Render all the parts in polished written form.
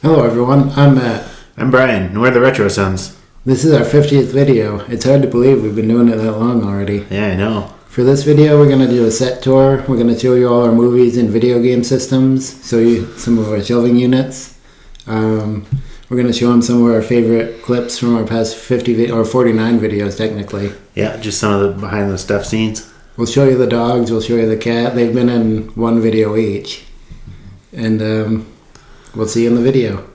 Hello everyone, I'm Matt. I'm Brian, and we're the Retrosons. This is our 50th video. It's hard to believe we've been doing it that long already. Yeah, I know. For this video, we're going to do a set tour. We're going to show you all our movies and video game systems, show you some of our shelving units. We're going to show them some of our favorite clips from our past 49 videos, technically. Yeah, just some of the behind the stuff scenes. We'll show you the dogs, we'll show you the cat. They've been in one video each. And we'll see you in the video.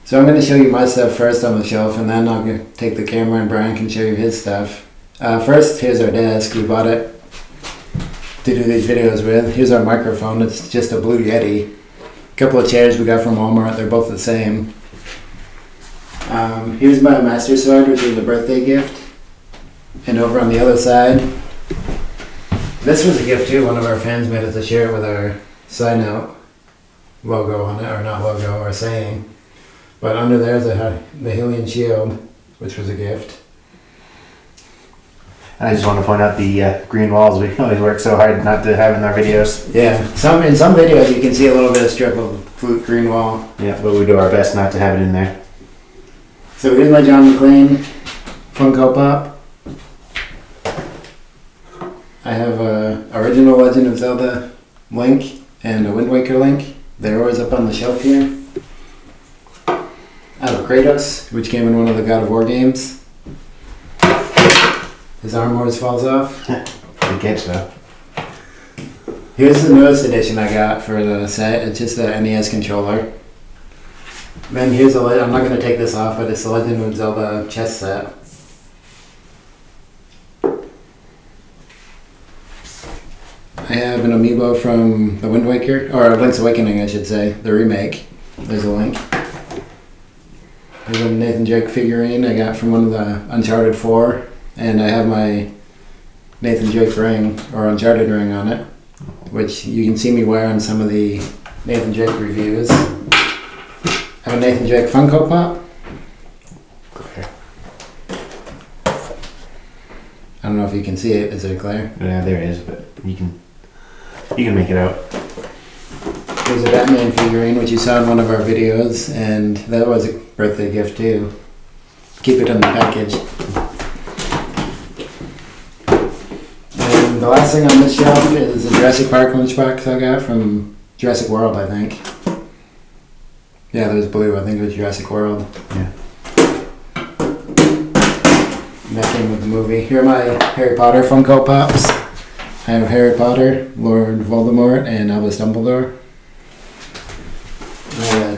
So I'm going to show you my stuff first on the shelf, and then I'll take the camera and Brian can show you his stuff. First, here's our desk. We bought it to do these videos with. Here's our microphone. It's just a Blue Yeti. A couple of chairs we got from Walmart. They're both the same. Here's my Master Sword, which was a birthday gift. And over on the other side, this was a gift too. One of our fans made us a shirt with our sign out logo on it, or not logo, or saying. But under there's the Hylian shield, which was a gift. And I just want to point out the green walls we always work so hard not to have in our videos. Yeah, in some videos you can see a little bit of strip of flute green wall. Yeah, but we do our best not to have it in there. So here's my John McClane Funko Pop. I have a original Legend of Zelda Link and a Wind Waker Link. They're always up on the shelf here. I have a Kratos, which came in one of the God of War games. His arm always falls off. Good catch though. Here's the newest edition I got for the set. It's just the NES controller. Then here's I'm not going to take this off, but it's the Legend of Zelda chess set. I have an amiibo from the Wind Waker, or Link's Awakening I should say, the remake. There's a Link. There's a Nathan Drake figurine I got from one of the Uncharted 4, and I have my Nathan Drake ring, or Uncharted ring on it, which you can see me wear on some of the Nathan Drake reviews. I have a Nathan Drake Funko Pop. Clear. I don't know if you can see it. Is it clear? Yeah, there it is, but you can make it out. There's a Batman figurine, which you saw in one of our videos, and that was a birthday gift too. Keep it in the package. And the last thing on this shelf is a Jurassic Park lunchbox I got from Jurassic World, I think. Yeah, there's blue. I think it was Jurassic World. Yeah. And that came with the movie. Here are my Harry Potter Funko Pops. I have Harry Potter, Lord Voldemort, and Albus Dumbledore.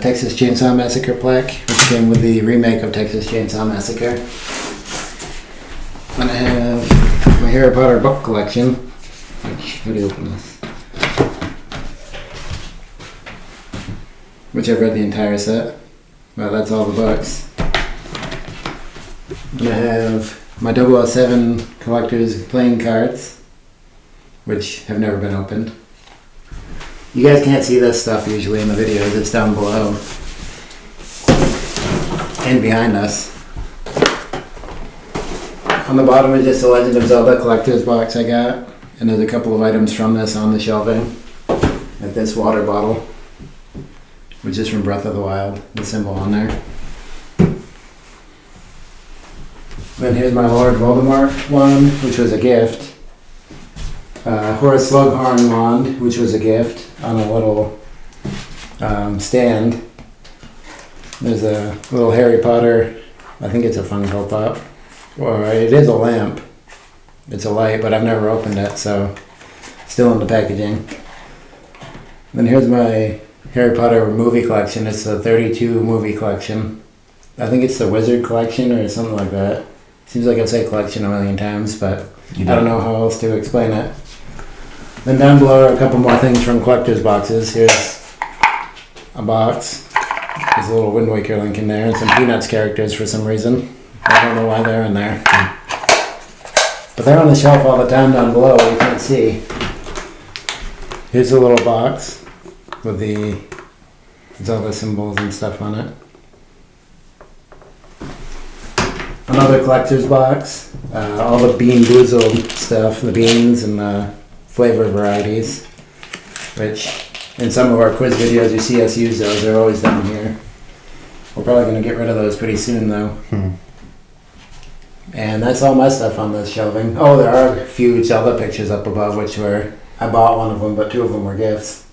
Texas Chainsaw Massacre plaque, which came with the remake of Texas Chainsaw Massacre. Then I have my Harry Potter book collection. How do you open this? Which I've read the entire set. Well, that's all the books. And I have my 007 collector's playing cards, which have never been opened. You guys can't see this stuff usually in the videos, it's down below. And behind us. On the bottom is just a Legend of Zelda collector's box I got. And there's a couple of items from this on the shelving. Like this water bottle, which is from Breath of the Wild, the symbol on there. Then here's my Lord Voldemort one, which was a gift. Horace Slughorn wand, which was a gift, on a little stand. There's a little Harry Potter, I think it's a Funko Pop, or it is a lamp. It's a light, but I've never opened it, so still in the packaging. Then here's my Harry Potter movie collection. It's a 32 movie collection. I think it's the Wizard collection or something like that. Seems like I've said collection a million times, but I don't know how else to explain it. Then down below are a couple more things from collector's boxes. Here's a box. There's a little Wind Waker Link in there and some Peanuts characters for some reason. I don't know why they're in there. But they're on the shelf all the time down below. You can't see. Here's a little box with the Zelda symbols and stuff on it. another collector's box. All the Bean Boozled stuff, the beans and the flavor varieties, which in some of our quiz videos you see us use those. They're always down here. We're probably going to get rid of those pretty soon though. And that's all my stuff on this shelving. Oh, there are a few Zelda pictures up above, which were, I bought one of them, but 2 of them were gifts.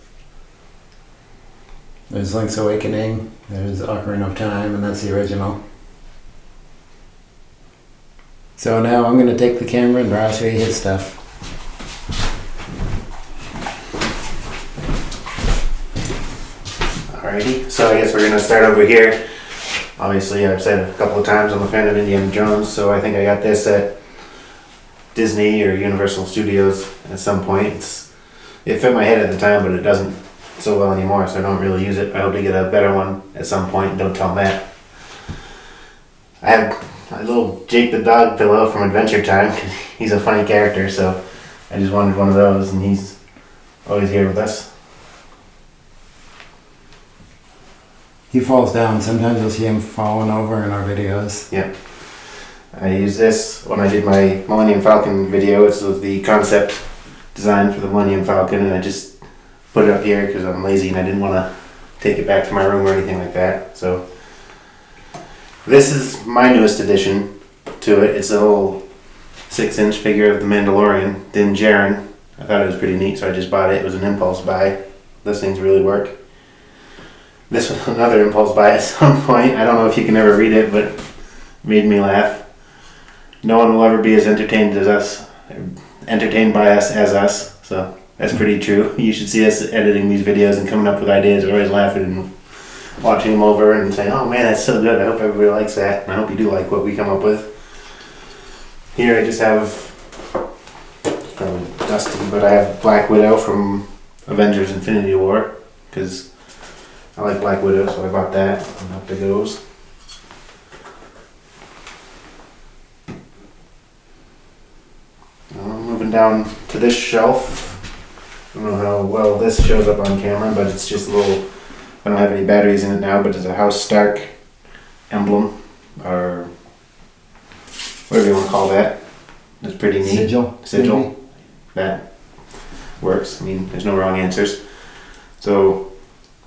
There's Link's Awakening, there's Ocarina of Time, and that's the original. So now I'm going to take the camera and I'll show you his stuff. Alrighty, so I guess we're gonna start over here. Obviously, I've said a couple of times I'm a fan of Indiana Jones, so I think I got this at Disney or Universal Studios at some point. It fit my head at the time, but it doesn't so well anymore, so I don't really use it. I hope to get a better one at some point. Don't tell Matt. I have a little Jake the dog pillow from Adventure Time, 'cause he's a funny character, so I just wanted one of those, and he's always here with us. He falls down. Sometimes you'll see him falling over in our videos. Yeah. I used this when I did my Millennium Falcon video. It's the concept design for the Millennium Falcon, and I just put it up here because I'm lazy and I didn't want to take it back to my room or anything like that. So this is my newest addition to it. It's a little 6-inch figure of the Mandalorian, Din Djarin. I thought it was pretty neat, so I just bought it. It was an impulse buy. Those things really work. This was another impulse buy at some point. I don't know if you can ever read it, but it made me laugh. No one will ever be as entertained by us as us. So that's pretty true. You should see us editing these videos and coming up with ideas. We're always laughing and watching them over and saying, oh man, that's so good. I hope everybody likes that. And I hope you do like what we come up with. Here I just have, it's probably dusty, but I have Black Widow from Avengers Infinity War, because I like Black Widow, so I bought that, and up it goes. Moving down to this shelf. I don't know how well this shows up on camera, but it's just a little, I don't have any batteries in it now, but it's a House Stark emblem, or whatever you want to call that. It's pretty neat. Sigil. Maybe? That works. I mean, there's no wrong answers. So,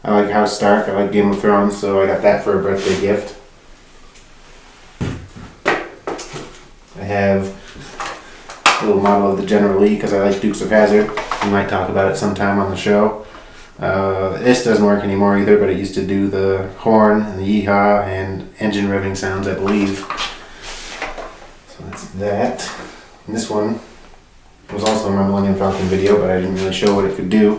I like House Stark, I like Game of Thrones, so I got that for a birthday gift. I have a little model of the General Lee because I like Dukes of Hazzard. We might talk about it sometime on the show. This doesn't work anymore either, but it used to do the horn and the yeehaw and engine revving sounds, I believe. So that's that. And this one was also in my Millennium Falcon video, but I didn't really show what it could do.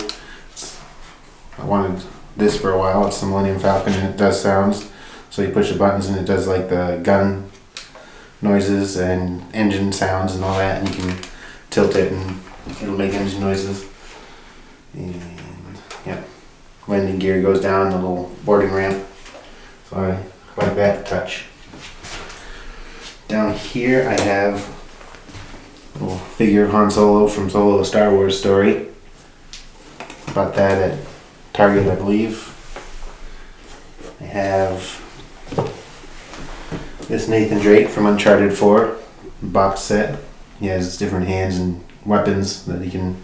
I wanted this for a while. It's the Millennium Falcon and it does sounds. So you push the buttons and it does like the gun noises and engine sounds and all that, and you can tilt it and it'll make engine noises. And yeah, landing gear goes down the little boarding ramp. So I like that touch. Down here I have a little figure of Han Solo from Solo: A Star Wars Story. Bought that at Target, I believe. I have this Nathan Drake from Uncharted 4 box set. He has different hands and weapons that he can.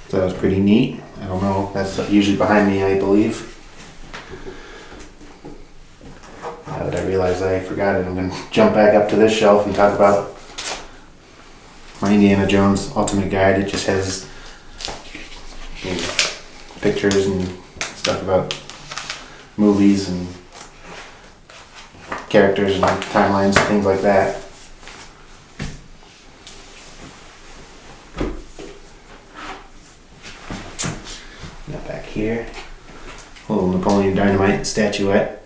So that was pretty neat. I don't know. That's usually behind me, I believe. Now that I realize I forgot it, I'm going to jump back up to this shelf and talk about my Indiana Jones Ultimate Guide. It just has, you know, pictures and stuff about movies and characters and timelines and things like that. Got back here, a little Napoleon Dynamite statuette.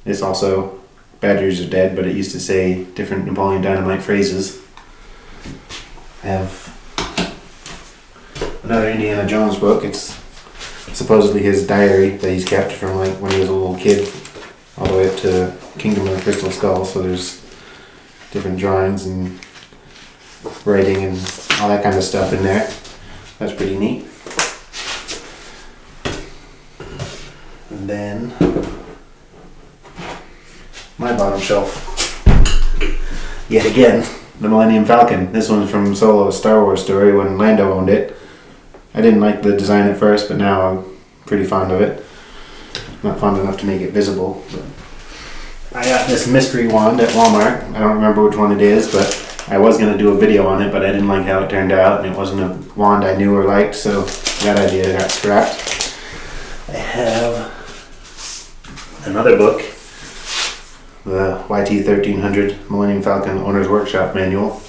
This also, batteries are dead, but it used to say different Napoleon Dynamite phrases. I have another Indiana Jones book. It's supposedly his diary that he's kept from like when he was a little kid all the way up to Kingdom of the Crystal Skull. So there's different drawings and writing and all that kind of stuff in there. That's pretty neat. And then my bottom shelf. yet again, the Millennium Falcon. This one's from Solo: A Star Wars Story when Lando owned it. I didn't like the design at first, but now I'm pretty fond of it. Not fond enough to make it visible. But I got this mystery wand at Walmart. I don't remember which one it is, but I was going to do a video on it, but I didn't like how it turned out, and it wasn't a wand I knew or liked, so that idea got scrapped. I have another book, the YT-1300 Millennium Falcon Owner's Workshop Manual.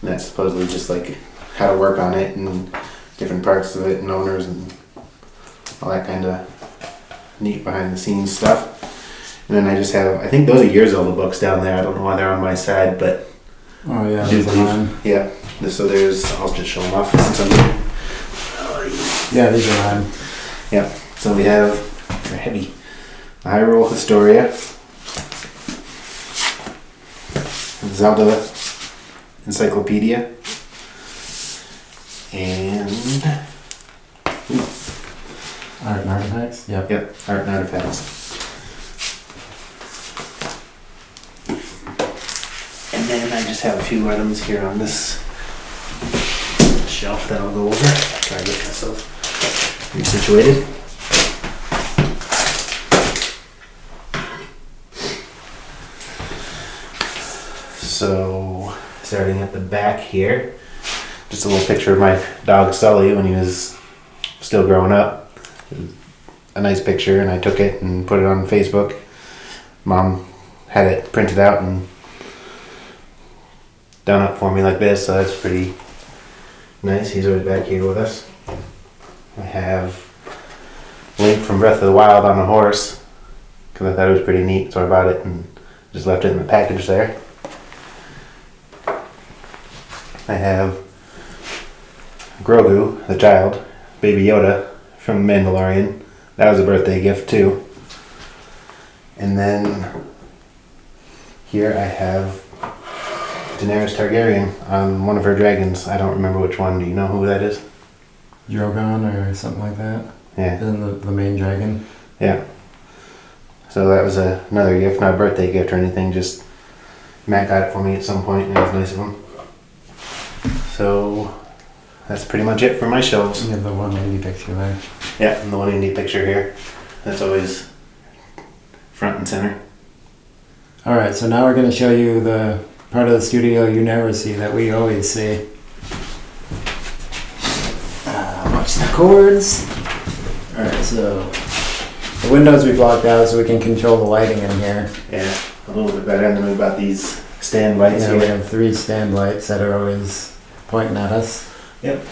And that's supposedly just like how to work on it and different parts of it and owners and all that kind of neat behind the scenes stuff. And then I just have, I think those are years old books down there. I don't know why they're on my side, but Oh yeah, I do these are believe, mine. yeah. So there's, I'll just show them off since I'm here. Yeah, these are mine. Yeah, so we have, they're heavy, the Hyrule Historia, Zelda Encyclopedia, and Art and artifacts. Yep. Art and Artifacts. And then I just have a few items here on this shelf that I'll go over. Try to get myself resituated. So, starting at the back here, just a little picture of my dog Sully when he was still growing up. A nice picture, and I took it and put it on Facebook. Mom had it printed out and done up for me like this, so that's pretty nice. He's always back here with us. I have Link from Breath of the Wild on a horse because I thought it was pretty neat, so I bought it and just left it in the package there. I have Grogu, the child, Baby Yoda from Mandalorian. That was a birthday gift too. And then here I have Daenerys Targaryen on one of her dragons. I don't remember which one. Do you know who that is? Drogon or something like that. Yeah. Isn't the main dragon? Yeah. So that was another gift, not a birthday gift or anything, just Matt got it for me at some point and it was nice of him. So that's pretty much it for my shelves. You have the 180 picture there. Yeah, and the one indie picture here. That's always front and center. Alright, so now we're going to show you the part of the studio you never see that we always see. Watch the cords. Alright, so the windows we blocked out so we can control the lighting in here. Yeah, a little bit better. And then we've got these stand lights Yeah, here. we have 3 stand lights that are always pointing at us. Yep.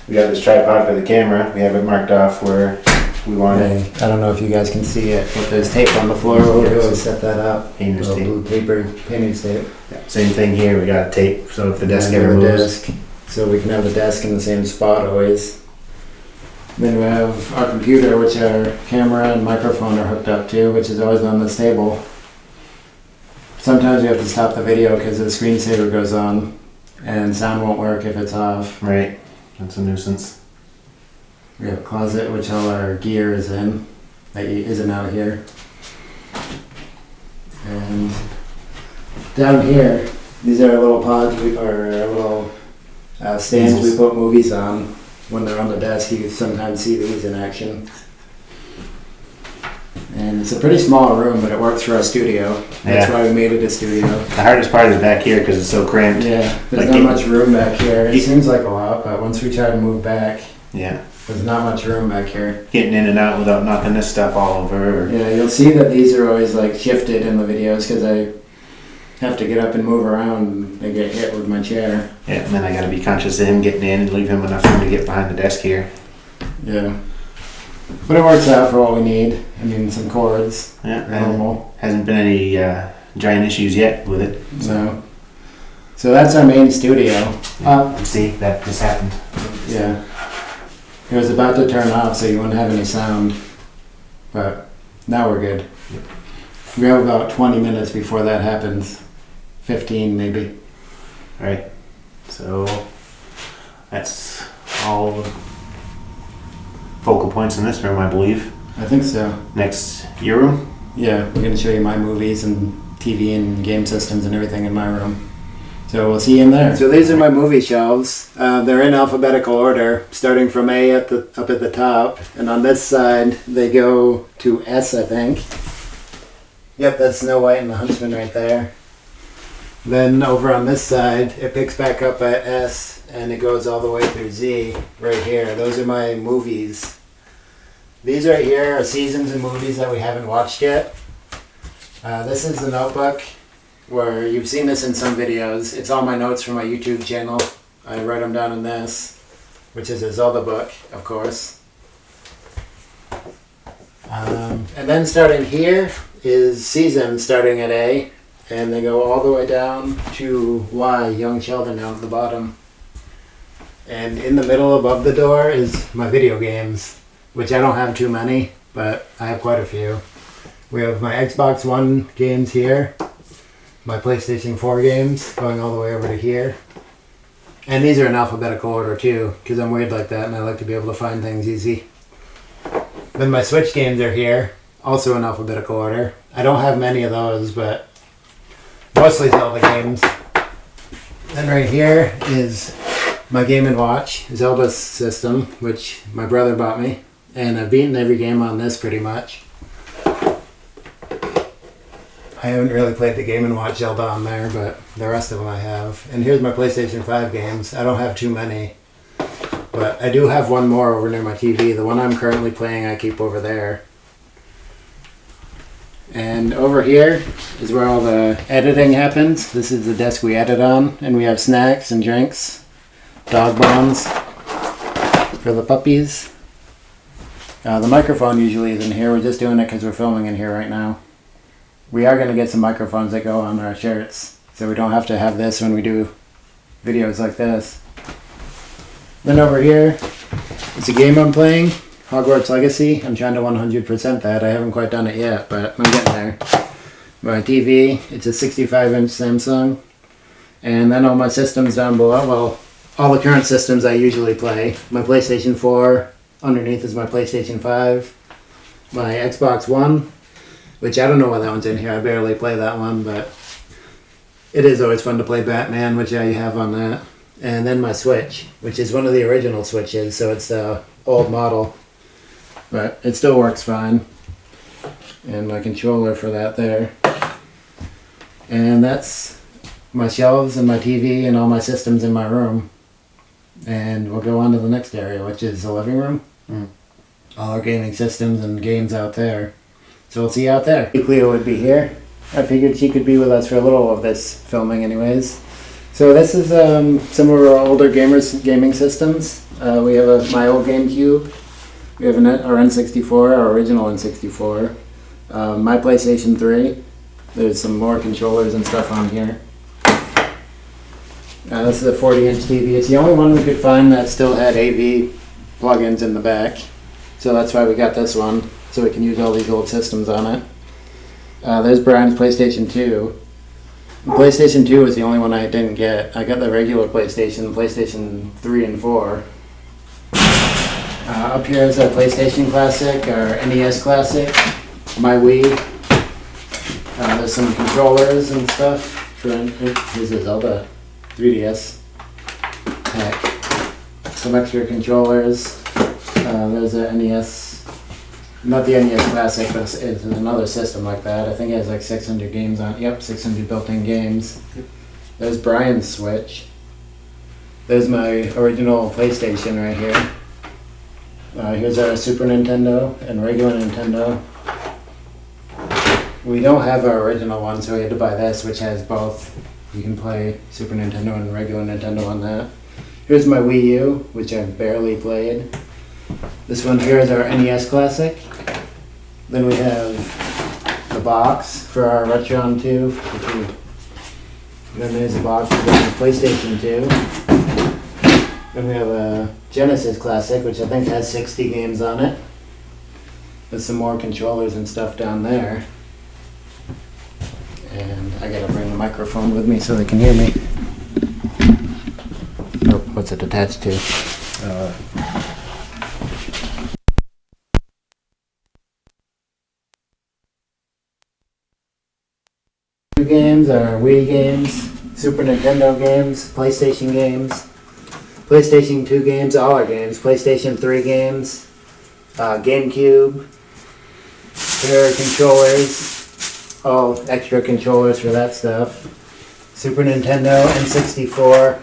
We got this tripod for the camera. We have it marked off where we want it. I don't know if you guys can see it, but there's tape on the floor where we always set that up. Painter's Little tape. blue painter's tape. Yeah, same thing here. We got tape, so if the desk And ever we have a moves. desk, so we can have the desk in the same spot always. Then we have our computer, which our camera and microphone are hooked up to, which is always on this table. Sometimes we have to stop the video because the screensaver goes on and sound won't work if it's off. Right. That's a nuisance. We have a closet, which all our gear is in, that isn't out here. And down here, these are our little pods, or our little stands we put movies on. When they're on the desk, you can sometimes see these in action. And it's a pretty small room, but it works for our studio. That's Yeah. why we made it a studio. The hardest part is back here because it's so cramped. Yeah, there's Like not it- much room back here. It you- seems like a lot, but once we try to move back, Yeah. there's not much room back here. Getting in and out without knocking this stuff all over. Or, Yeah, you'll see that these are always like shifted in the videos because I have to get up and move around and get hit with my chair. yeah, and then I gotta be conscious of him getting in and leave him enough room to get behind the desk here. Yeah. But it works out for what we need. I mean, some cords, Yeah. normal. Hasn't been any giant issues yet with it. So, so that's our main studio. See, that just happened. Yeah. It was about to turn off so you wouldn't have any sound. But now we're good. We have about 20 minutes before that happens. 15 maybe. Right. So that's all the focal points in this room, I believe. I think so. Next, your room. Yeah, we're going to show you my movies and TV and game systems and everything in my room. So we'll see you in there. So these are my movie shelves. They're in alphabetical order, starting from A up at the top. And on this side, they go to S, I think. Yep, that's Snow White and the Huntsman right there. Then over on this side, it picks back up at S, and it goes all the way through Z right here. Those are my movies. These right here are seasons and movies that we haven't watched yet. This is the notebook, where you've seen this in some videos. It's all my notes from my YouTube channel. I write them down in this, which is a Zelda book, of course. And then starting here is season starting at A, and they go all the way down to Y, Young Sheldon down at the bottom. And in the middle above the door is my video games, which I don't have too many, but I have quite a few. We have my Xbox One games here, my PlayStation 4 games going all the way over to here. And these are in alphabetical order too, because I'm weird like that and I like to be able to find things easy. Then my Switch games are here, also in alphabetical order. I don't have many of those, but mostly Zelda games. Then right here is my Game & Watch Zelda system, which my brother bought me. And I've beaten every game on this pretty much. I haven't really played the Game & Watch Zelda on there, but the rest of them I have. And here's my PlayStation 5 games. I don't have too many, but I do have one more over near my TV. The one I'm currently playing I keep over there. And over here is where all the editing happens. This is the desk we edit on, and we have snacks and drinks, dog bones for the puppies. The microphone usually is in here. We're just doing it because we're filming in here right now. We are going to get some microphones that go on our shirts, so we don't have to have this when we do videos like this. Then over here, it's a game I'm playing, Hogwarts Legacy. I'm trying to 100% that. I haven't quite done it yet, but I'm getting there. My TV, it's a 65-inch Samsung. And then all my systems down below, well, all the current systems I usually play. My PlayStation 4, underneath is my PlayStation 5. My Xbox One, which I don't know why that one's in here. I barely play that one, but it is always fun to play Batman, which I have on that. And then my Switch, which is one of the original Switches, so it's the old model. But it still works fine. And my controller for that there. And that's my shelves and my TV and all my systems in my room. And we'll go on to the next area, which is the living room. All our gaming systems and games out there. So we'll see you out there. Cleo would be here. I figured she could be with us for a little of this filming anyways. So this is some of our older gaming systems. We have my old GameCube. We have our N64, our original N64. My PlayStation 3. There's some more controllers and stuff on here. This is a 40-inch TV. It's the only one we could find that still had AV plugins in the back. So that's why we got this one, so we can use all these old systems on it. There's Brian's PlayStation 2. The PlayStation 2 was the only one I didn't get. I got the regular PlayStation, PlayStation 3 and 4. Up here is our PlayStation Classic, our NES Classic, my Wii. There's some controllers and stuff. This is Zelda 3DS pack. Some extra controllers. There's a NES, not the NES Classic, but it's another system like that. I think it has like 600 games on it. Yep, 600 built-in games. There's Brian's Switch. There's my original PlayStation right here. Here's our Super Nintendo and regular Nintendo. We don't have our original one, so we had to buy this, which has both. You can play Super Nintendo and regular Nintendo on that. Here's my Wii U, which I've barely played. This one here is our NES Classic. Then we have the box for our Retrosons 2. Then there's a box for the PlayStation 2. Then we have a Genesis Classic, which I think has 60 games on it. There's some more controllers and stuff down there. And I gotta bring the microphone with me so they can hear me. Oh, what's it attached to? Games are Wii games. Super Nintendo games, PlayStation games, PlayStation 2 games, all our games, PlayStation 3 games, GameCube, pair of controllers, all extra controllers for that stuff. Super Nintendo, N64.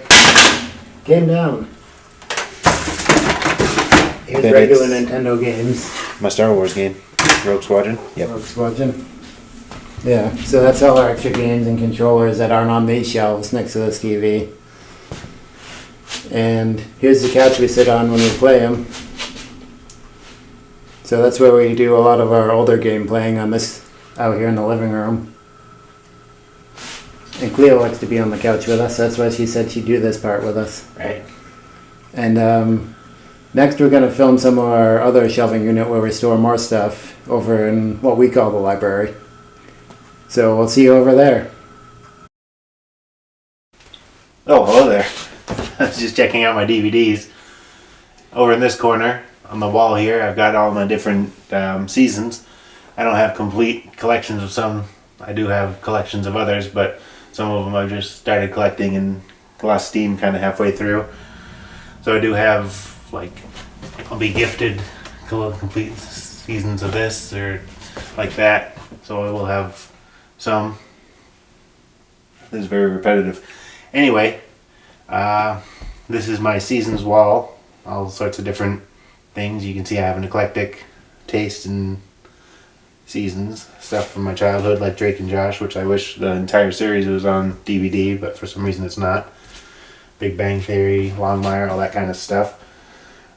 Game down. Here's Then regular it's- Nintendo games. My Star Wars game, Rogue Squadron. Yep. Rogue Squadron. Yeah, so that's all our extra games and controllers that aren't on these shelves next to this TV. And here's the couch we sit on when we play them. So that's where we do a lot of our older game playing on this out here in the living room. And Cleo likes to be on the couch with us. That's why she said she'd do this part with us. Right. And next we're going to film some of our other shelving unit where we store more stuff over in what we call the library. So we'll see you over there. Oh, hello there. I was just checking out my DVDs. Over in this corner, on the wall here, I've got all my different seasons. I don't have complete collections of some. I do have collections of others, but some of them I've just started collecting and lost steam kind of halfway through. So I do have, like, I'll be gifted complete seasons of this or like that. So I will have some. This is very repetitive. Anyway, this is my seasons wall. All sorts of different things. You can see I have an eclectic taste in seasons. Stuff from my childhood like Drake and Josh, which I wish the entire series was on DVD, but for some reason it's not. Big Bang Theory, Longmire, all that kind of stuff.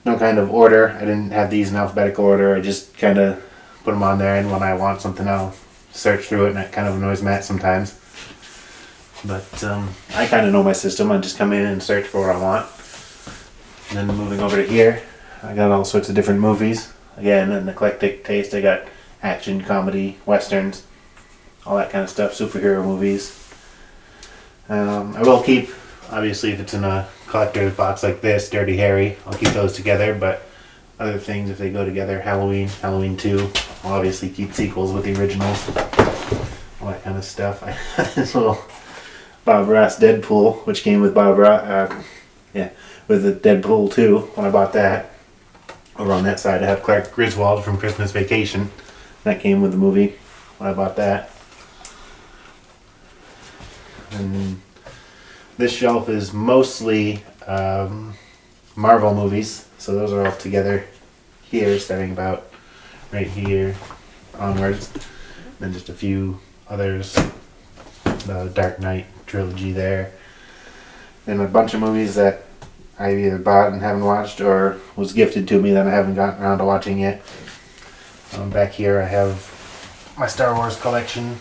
No kind of order. I didn't have these in alphabetical order. I just kind of put them on there, and when I want something I'll search through it, and that kind of annoys Matt sometimes. But I kind of know my system. I just come in and search for what I want. And then moving over to here, I got all sorts of different movies. Again, an eclectic taste. I got action, comedy, westerns, all that kind of stuff, superhero movies. I will keep, obviously if it's in a collector's box like this, Dirty Harry, I'll keep those together, but other things, if they go together, Halloween, Halloween 2, I'll obviously keep sequels with the originals, all that kind of stuff. I had this little Bob Ross Deadpool, which came with Bob Ross, with the Deadpool 2 when I bought that. Over on that side I have Clark Griswold from Christmas Vacation. That came with the movie when I bought that. And this shelf is mostly Marvel movies, so those are all together here, starting about right here onwards. Then just a few others, the Dark Knight trilogy there. Then a bunch of movies that I either bought and haven't watched or was gifted to me that I haven't gotten around to watching yet. Back here I have my Star Wars collection,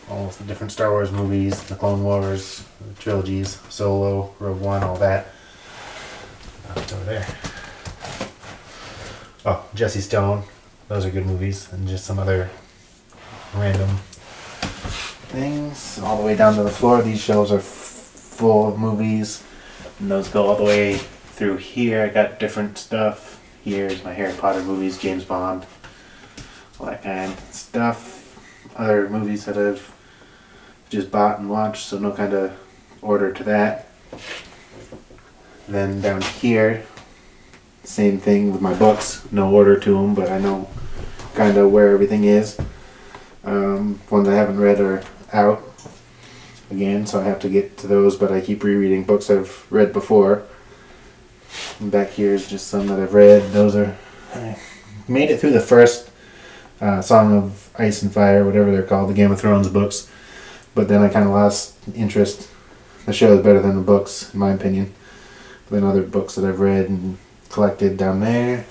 all the different Star Wars movies, the Clone Wars, the trilogies, Solo, Rogue One, all that. It's over there. Oh, Jesse Stone, those are good movies, and just some other random things. All the way down to the floor, these shelves are full of movies, and those go all the way through here. I got different stuff. Here's my Harry Potter movies, James Bond, all that kind of stuff. Other movies that I've just bought and watched, so no kind of order to that. Then down here, same thing with my books, no order to them, but I know kind of where everything is. Ones I haven't read are out again, so I have to get to those, but I keep rereading books I've read before. And back here is just some that I've read. Those are, I made it through the first Song of Ice and Fire, whatever they're called, the Game of Thrones books, but then I kind of lost interest. The show is better than the books, in my opinion. Then other books that I've read and collected down there.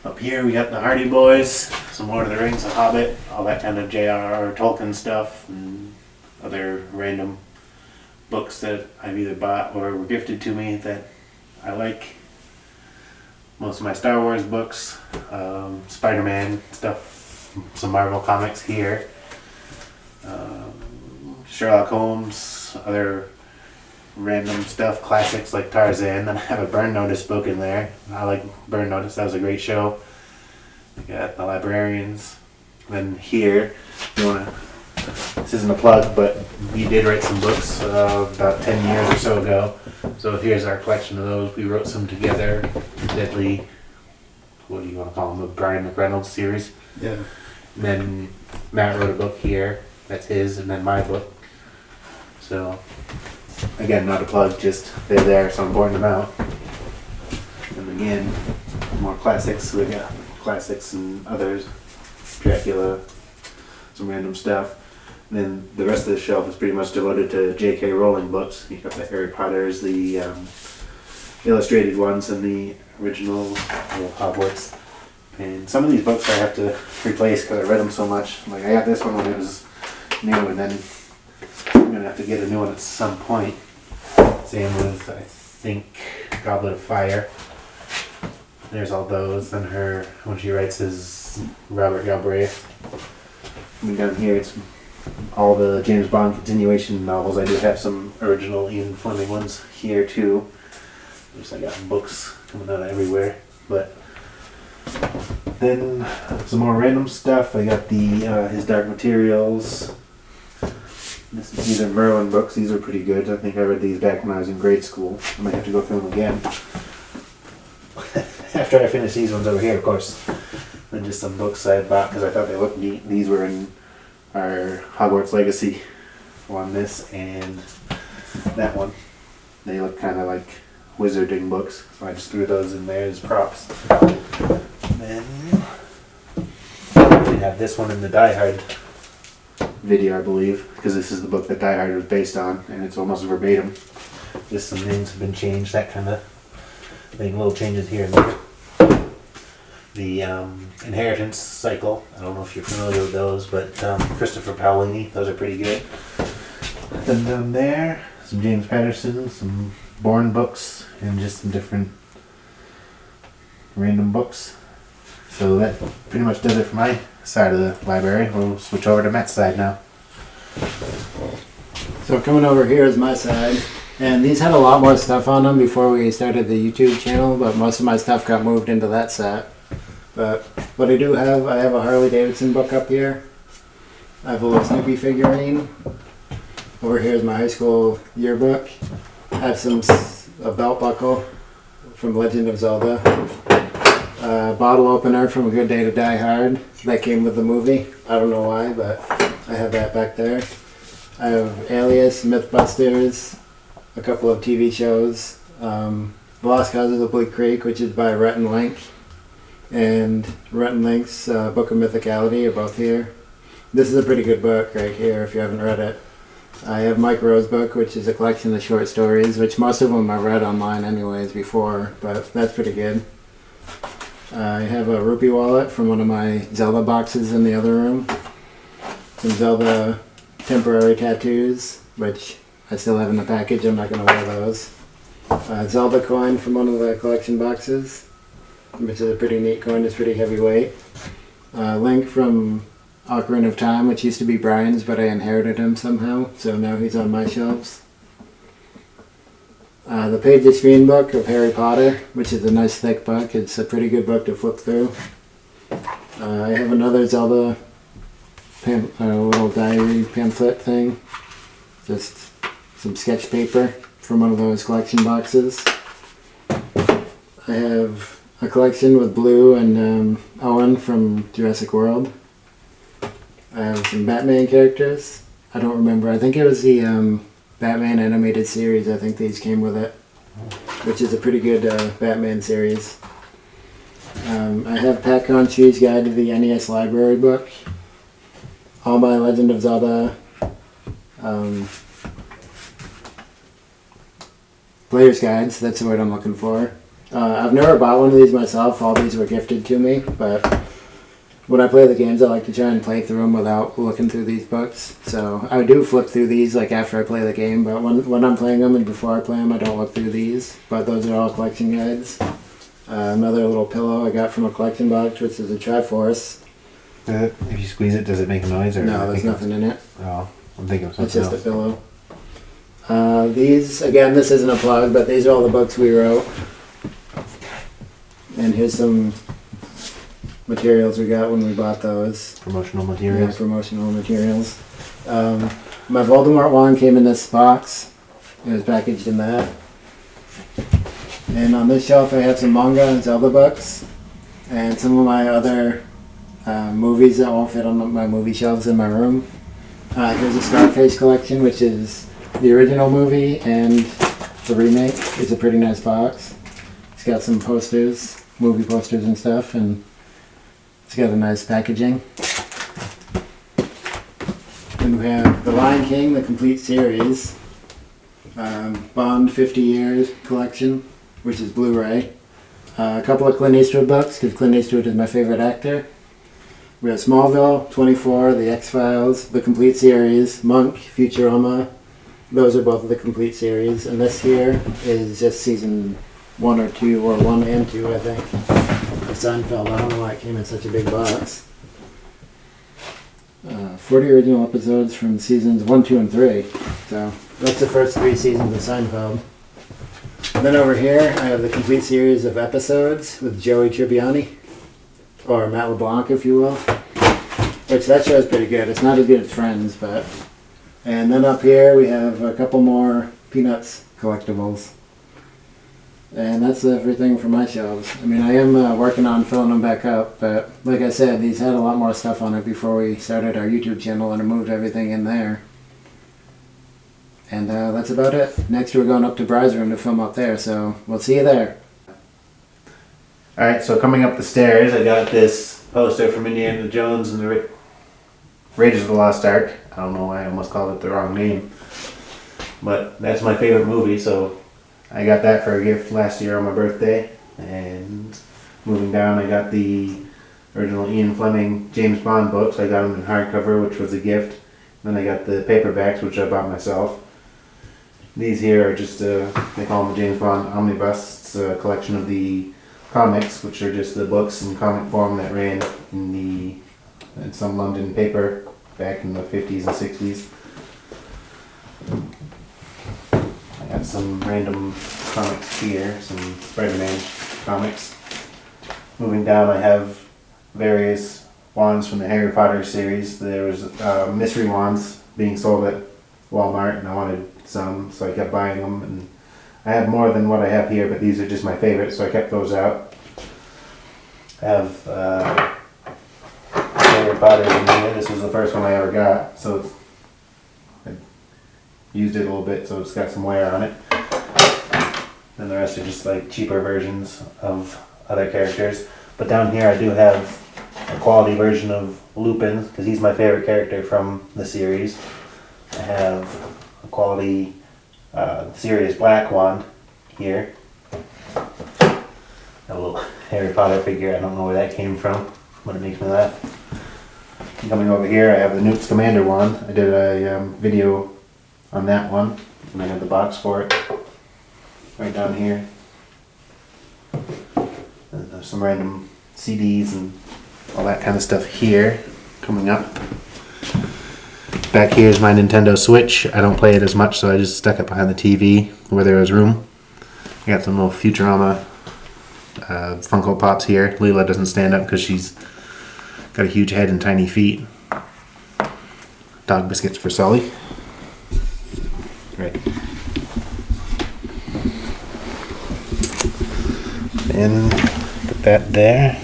Up here we got the Hardy Boys, some Lord of the Rings, The Hobbit, all that kind of J.R.R. Tolkien stuff, and other random books that I've either bought or were gifted to me that I like. Most of my Star Wars books, Spider-Man stuff, some Marvel comics here, Sherlock Holmes, other random stuff, classics like Tarzan. Then I have a Burn Notice book in there. I like Burn Notice, that was a great show. I got The Librarians. Then here, you want to this isn't a plug, but we did write some books about 10 years or so ago. So here's our collection of those. We wrote some together. Deadly, what do you want to call them? The Brian McReynolds series. Yeah. And then Matt wrote a book here. That's his, and then my book. So, again, not a plug, just they're there, so I'm pouring them out. And again, more classics. We got classics and others. Dracula, some random stuff. And then the rest of the shelf is pretty much devoted to J.K. Rowling books. You got the Harry Potters, the illustrated ones, and the original Hogwarts. And some of these books I have to replace because I read them so much. Like I got this one when it was new, and then I'm gonna have to get a new one at some point. Same with I think Goblet of Fire. There's all those. Then her when she writes is Robert Galbraith. And down here it's all the James Bond continuation novels. I do have some original Ian Fleming ones here too. I got books coming out of everywhere. But then some more random stuff. I got the his Dark Materials. These are Merlin books. These are pretty good. I think I read these back when I was in grade school. I might have to go through them again. After I finish these ones over here, of course. Then just some books I bought because I thought they looked neat. These were in our Hogwarts Legacy one, this and that one. They look kind of like wizarding books, so I just threw those in there as props. Then we have this one in the Die Hard video, I believe, because this is the book that Die Hard was based on, and it's almost verbatim. Just some names have been changed, that kind of thing, little changes here and there. The Inheritance Cycle, I don't know if you're familiar with those, but Christopher Paolini, those are pretty good. Then down there, some James Patterson, some Bourne books, and just some different random books. So that pretty much does it for my side of the library. We'll switch over to Matt's side now. So coming over here is my side, and these had a lot more stuff on them before we started the YouTube channel, but most of my stuff got moved into that set. But what I do have, I have a Harley Davidson book up here. I have a little Snoopy figurine. Over here is my high school yearbook. I have a belt buckle from Legend of Zelda. A bottle opener from A Good Day to Die Hard. That came with the movie. I don't know why, but I have that back there. I have Alias, Mythbusters, a couple of TV shows. The Lost Causes of Bleak Creek, which is by Rhett and Link. And Rhett and Link's Book of Mythicality are both here. This is a pretty good book right here if you haven't read it. I have Mike Rowe's book, which is a collection of short stories, which most of them I read online anyways before, but that's pretty good. I have a rupee wallet from one of my Zelda boxes in the other room. Some Zelda temporary tattoos, which I still have in the package. I'm not going to wear those. Zelda coin from one of the collection boxes, which is a pretty neat coin. It's pretty heavyweight. Link from Ocarina of Time, which used to be Brian's, but I inherited him somehow, so now he's on my shelves. The Page of Screen book of Harry Potter, which is a nice thick book. It's a pretty good book to flip through. I have another Zelda little diary pamphlet thing. Just some sketch paper from one of those collection boxes. I have a collection with Blue and Owen from Jurassic World. I have some Batman characters. I don't remember. I think it was the Batman animated series. I think these came with it, which is a pretty good Batman series. I have Pat Conchi's Guide to the NES Library book. All my Legend of Zelda player's guides. That's the word I'm looking for. I've never bought one of these myself. All these were gifted to me, but when I play the games, I like to try and play through them without looking through these books. So I do flip through these like after I play the game, but when I'm playing them and before I play them, I don't look through these. But those are all collection guides. Another little pillow I got from a collection box, which is a Triforce. If you squeeze it, does it make a noise? Or No, there's nothing in it. Oh, I'm thinking of something It's just else. a pillow. These, again, this isn't a plug, but these are all the books we wrote. And here's some materials we got when we bought those. Promotional Yeah, materials. promotional materials. My Voldemort wand came in this box. It was packaged in that. And on this shelf I have some manga and Zelda books. And some of my other movies that won't fit on my movie shelves in my room. Here's a Scarface collection, which is the original movie and the remake. It's a pretty nice box. It's got some posters, movie posters and stuff, and it's got a nice packaging. Then we have The Lion King, the complete series. Bond 50 Years collection, which is Blu-ray. A couple of Clint Eastwood books, because Clint Eastwood is my favorite actor. We have Smallville, 24, The X-Files, the complete series, Monk, Futurama. Those are both of the complete series. And this here is just season 1 or 2, or 1 and 2, I think, of Seinfeld. I don't know why it came in such a big box. 40 original episodes from seasons 1, 2, and 3. So that's the first 3 seasons of Seinfeld. And then over here, I have the complete series of episodes with Joey Tribbiani, or Matt LeBlanc, if you will. Which that show's pretty good. It's not as good as Friends, but... And then up here, we have a couple more Peanuts collectibles. And that's everything for my shelves. I mean, I am working on filling them back up, but like I said, these had a lot more stuff on it before we started our YouTube channel, and I moved everything in there. And that's about it. Next we're going up to Bry's room to film up there, so we'll see you there. Alright, so coming up the stairs, I got this poster from Indiana Jones and the Raiders of the Lost Ark. I don't know why I almost called it the wrong name. But that's my favorite movie, so I got that for a gift last year on my birthday. And moving down, I got the original Ian Fleming James Bond books. I got them in hardcover, which was a gift. Then I got the paperbacks, which I bought myself. These here are just, they call them the James Bond Omnibus. It's a collection of the comics, which are just the books in comic form that ran in some London paper back in the 50s and 60s. I got some random comics here, some Spider-Man comics. Moving down, I have various wands from the Harry Potter series. There was mystery wands being sold at Walmart, and I wanted some, so I kept buying them. And I have more than what I have here, but these are just my favorites, so I kept those out. I have Harry Potter in here. This was the first one I ever got, so I used it a little bit, so it's got some wear on it. And the rest are just like cheaper versions of other characters. But down here I do have a quality version of Lupin, because he's my favorite character from the series. I have a quality Sirius Black wand here. A little Harry Potter figure, I don't know where that came from, but it makes me laugh. And coming over here, I have the Newt Scamander wand. I did a video on that one, and I have the box for it right down here. And there's some random CDs and all that kind of stuff here coming up. Back here is my Nintendo Switch. I don't play it as much, so I just stuck it behind the TV where there was room. I got some little Futurama Funko Pops here. Leela doesn't stand up because she's got a huge head and tiny feet. Dog biscuits for Sully. Right. And put that there.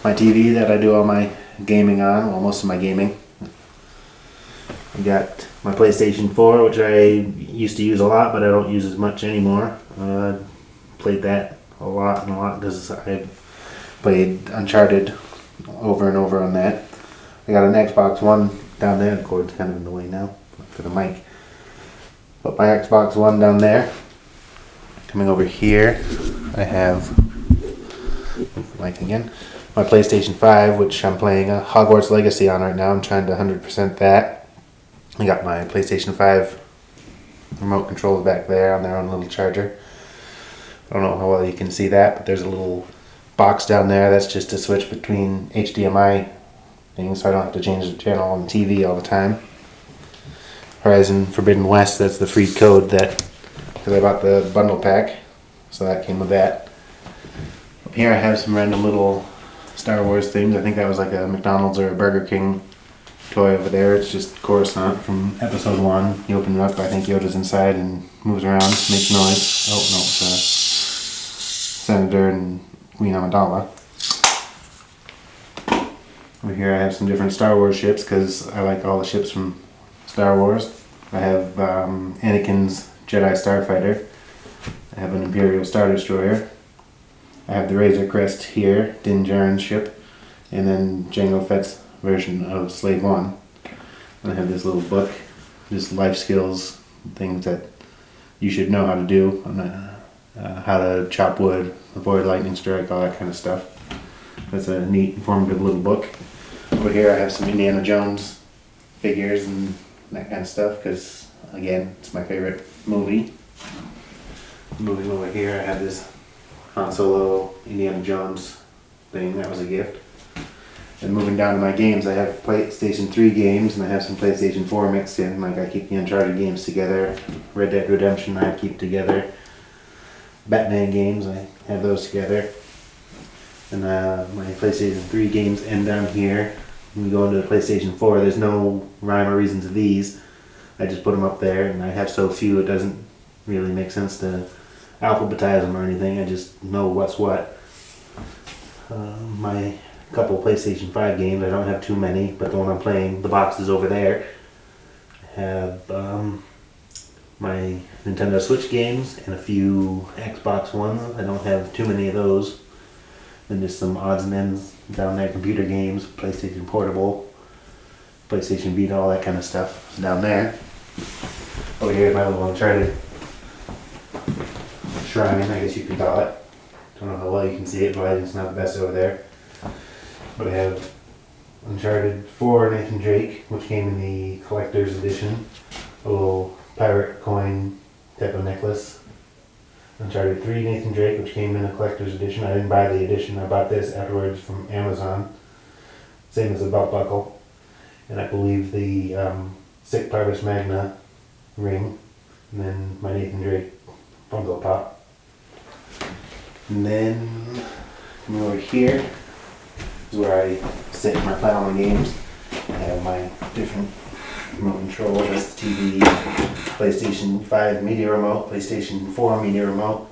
My TV that I do all my gaming on, well, most of my gaming. I got my PlayStation 4, which I used to use a lot, but I don't use as much anymore. Played that a lot because I played Uncharted over and over on that. I got an Xbox One down there. The cord's kind of in the way now for the mic. But my Xbox One down there. Coming over here, I have mic again. My PlayStation 5, which I'm playing Hogwarts Legacy on right now. I'm trying to 100% that. I got my PlayStation 5 remote controls back there on their own little charger. I don't know how well you can see that, but there's a little box down there that's just to switch between HDMI things, so I don't have to change the channel on the TV all the time. Horizon Forbidden West, that's the free code that, because I bought the bundle pack, so that came with that. Up here I have some random little Star Wars things. I think that was like a McDonald's or a Burger King toy over there. It's just Coruscant from episode 1. You open it up, I think Yoda's inside and moves around, makes noise. Oh no, it's Senator and Queen Amidala. Over here I have some different Star Wars ships because I like all the ships from Star Wars. I have Anakin's Jedi Starfighter. I have an Imperial Star Destroyer. I have the Razor Crest here, Din Djarin's ship, and then Jango Fett's version of Slave One. And I have this little book, just life skills, things that you should know how to do, how to chop wood, avoid lightning strike, all that kind of stuff. That's a neat, informative little book. Over here I have some Indiana Jones figures and that kind of stuff because, again, it's my favorite movie. Moving over here I have this Han Solo Indiana Jones thing, that was a gift. And moving down to my games, I have PlayStation 3 games and I have some PlayStation 4 mixed in. Like I keep the Uncharted games together, Red Dead Redemption I keep together, Batman games I have those together. And my PlayStation 3 games end down here. When we go into the PlayStation 4, there's no rhyme or reason to these. I just put them up there and I have so few it doesn't really make sense to alphabetize them or anything. I just know what's what. My couple PlayStation 5 games, I don't have too many, but the one I'm playing, the box is over there. I have my Nintendo Switch games and a few Xbox ones. I don't have too many of those. Then there's some odds and ends down there, computer games, PlayStation Portable, PlayStation Vita, all that kind of stuff down there. Over here is my little Uncharted shrine, I guess you could call it. Don't know how well you can see it, but it's not the best over there. But I have Uncharted 4 Nathan Drake, which came in the collector's edition. A little pirate coin type of necklace. Uncharted 3 Nathan Drake, which came in a collector's edition. I didn't buy the edition, I bought this afterwards from Amazon. Same as the belt buckle. And I believe the Sic Parvis Magna ring. And then my Nathan Drake Funko Pop. And then coming over here is where I sit and I play all my games. I have my different remote control. That's the TV, PlayStation 5 media remote, PlayStation 4 media remote.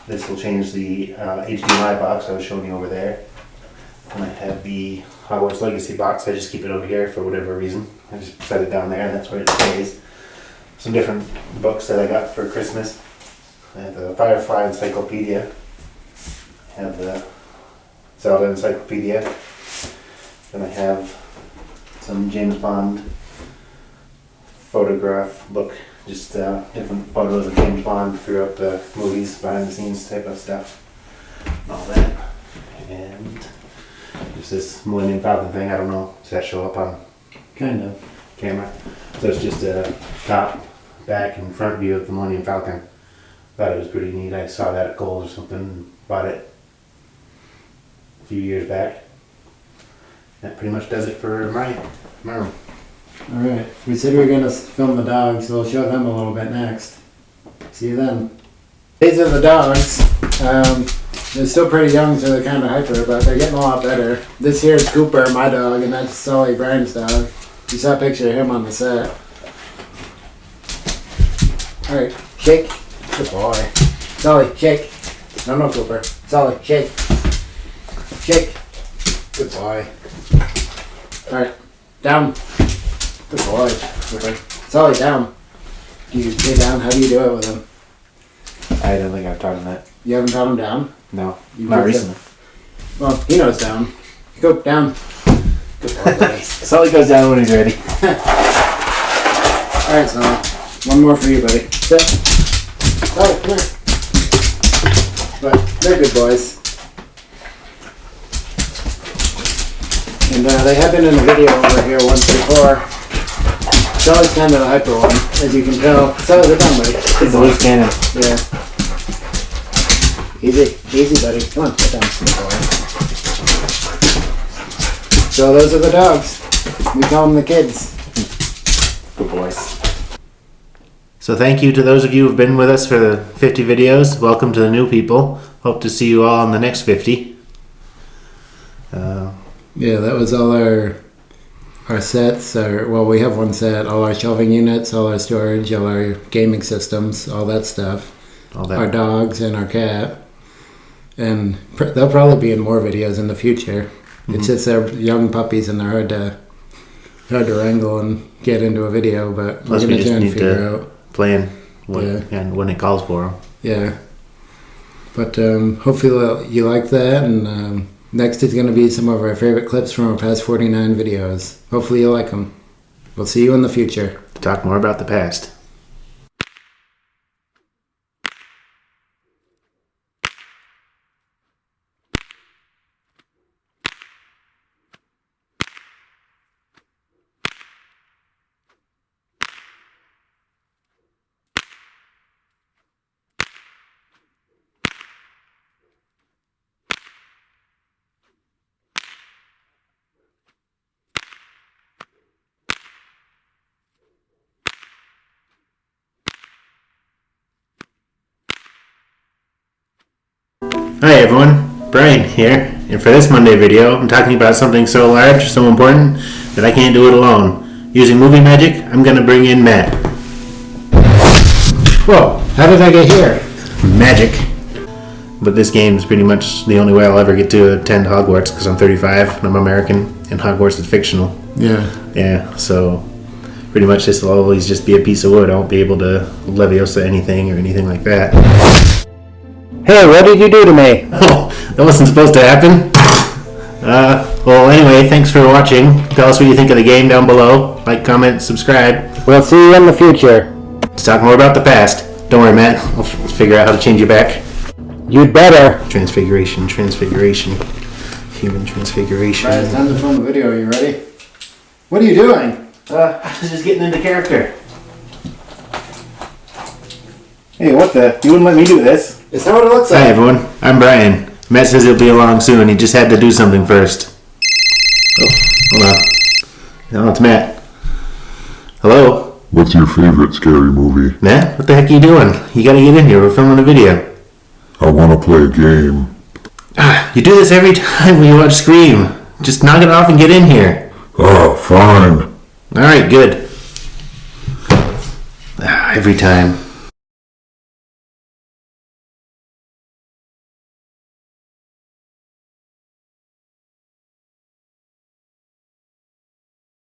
This will change the HDMI box I was showing you over there. And I have the Hogwarts Legacy box. I just keep it over here for whatever reason. I just set it down there and that's where it stays. Some different books that I got for Christmas. I have the Firefly Encyclopedia. I have the Zelda Encyclopedia. Then I have some James Bond photograph book, just different photos of James Bond throughout the movies, behind the scenes type of stuff, and all that. And just this Millennium Falcon thing, I don't know, does that show up on Kind of. camera? So it's just a top, back, and front view of the Millennium Falcon. Thought it was pretty neat. I saw that at Kohl's or something and bought it a few years back. That pretty much does it for my room. Alright, we said we were going to film the dogs, so we'll show them a little bit next. See you then. These are the dogs. They're still pretty young, so they're kind of hyper, but they're getting a lot better. This here is Cooper, my dog, and that's Sully, Brian's dog. You saw a picture of him on the set. Alright, shake. Good boy. Sully, shake. No, Cooper. Sully, shake. Shake. Good boy. Alright, down. Good boy. Cooper. Sully, down. Do you stay down? How do you do it with him? I don't think I've taught him that. You haven't taught him down? No, You not just- recently. Well, he knows down. Go down. Good boy, buddy. Sully goes down when he's ready. Alright, Sully. One more for you, buddy. Sit. Sully, come here. But they're good boys. And they have been in the video over here once before. Sully's kind of the hyper one, as you can tell. Sully, sit down, buddy. He's a loose cannon. Yeah. Easy, buddy. Come on, sit down. Good boy. So those are the dogs. We call them the kids. Good boys. So thank you to those of you who've been with us for the 50 videos. Welcome to the new people. Hope to see you all in the next 50. Yeah, that was all our our sets are, well, we have one set, all our shelving units, all our storage, all our gaming systems, all that stuff. All that. Our dogs and our cat. And they'll probably be in more videos in the future. Mm-hmm. It's just they're young puppies and they're hard to wrangle and get into a video, but plus we're going to try and figure to out. Plan and when it calls for them. Yeah. But hopefully you like that, and next is going to be some of our favorite clips from our past 49 videos. Hopefully you like them. We'll see you in the future. To talk more about the past. Hi everyone, Brian here, and for this Monday video, I'm talking about something so large, so important, that I can't do it alone. Using movie magic, I'm gonna bring in Matt. Whoa, how did I get here? Magic. But this game is pretty much the only way I'll ever get to attend Hogwarts, because I'm 35, and I'm American, and Hogwarts is fictional. Yeah, so pretty much this will always just be a piece of wood. I won't be able to Leviosa anything or anything like that. Hey, what did you do to me? Oh, that wasn't supposed to happen. Well, anyway, thanks for watching. Tell us what you think of the game down below. Like, comment, subscribe. We'll see you in the future. Let's talk more about the past. Don't worry, Matt. I'll figure out how to change you back. You'd better. Transfiguration. Human transfiguration. Alright, it's time to film the video. Are you ready? What are you doing? I was just getting into character. Hey, what the? You wouldn't let me do this. Is that what it looks like? Hi, everyone. I'm Brian. Matt says he'll be along soon. He just had to do something first. Oh, hold on. No, it's Matt. Hello? What's your favorite scary movie? Matt, what the heck are you doing? You gotta get in here. We're filming a video. I want to play a game. You do this every time we watch Scream. Just knock it off and get in here. Oh, fine. Alright, good. Every time.